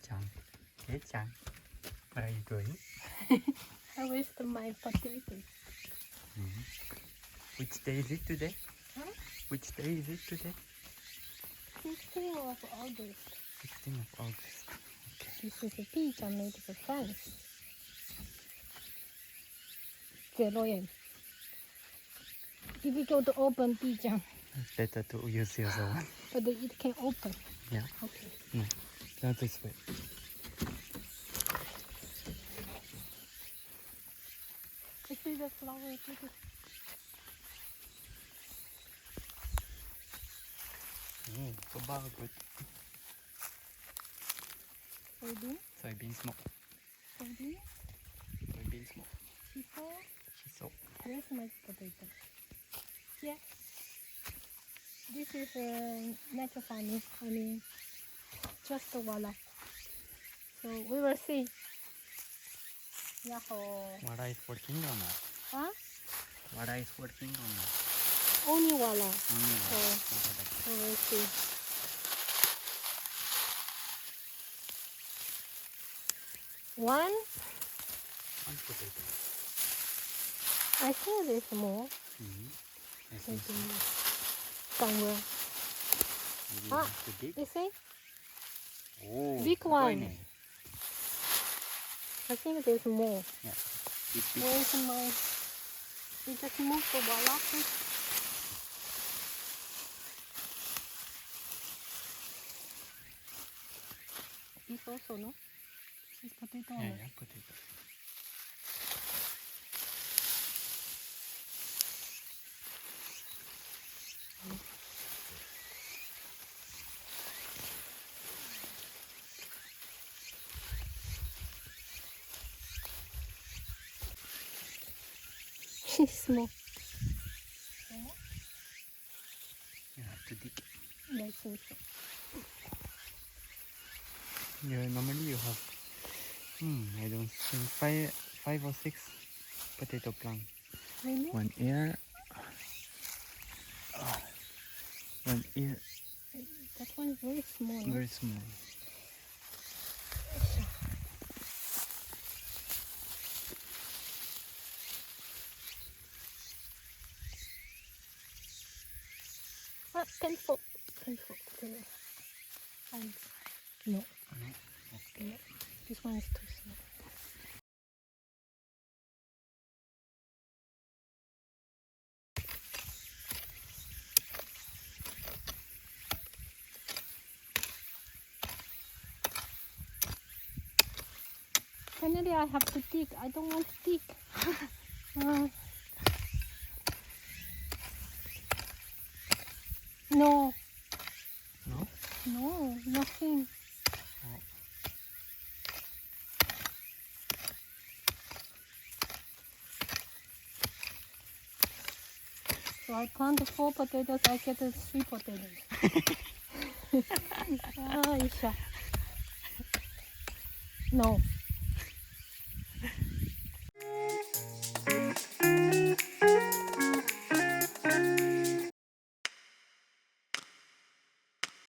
Pierre, Pierre, what are you doing? I waste my potatoes. Which day is it today? Huh? Which day is it today? 16th of August. 16th of August. Okay. This is a peach I made for France. 0 yen. Difficult to open peach, It's better to use the other one. but it can open. Yeah. Okay. No, not this way. I see the flower. So far good. Soybean. Soybeans more. Soybean. Soybeans more. Shiso. So, Where's my potato? Yeah. This is natural farming. I mean, just voila. So we will see. Yahoo. Wara is working or not? Huh? Wara is working or not? Only voila. Only So Wara. we will see. One. One potato. I think there's more. I think Maybe so. somewhere. Maybe Ah, you have to dig. You see? Oh, big すごい one. ね。 I think there's more. Yeah. Big, big. Where's my? We just moved the voila. This also no? This potato. Yeah, No? yeah, potato. It's small. You have to dig. I think so. Yeah, normally you have, I don't think five or six potato plants. Really? One here. One here. That one is very small. No? Very small. Ah, pencil. Pencil. And no. No. Okay. No. This one is too small. Finally, I have to dig. I don't want to dig. No, No? no, nothing. Oh. So I plant 4 potatoes, I get 3 potatoes. Isha. No.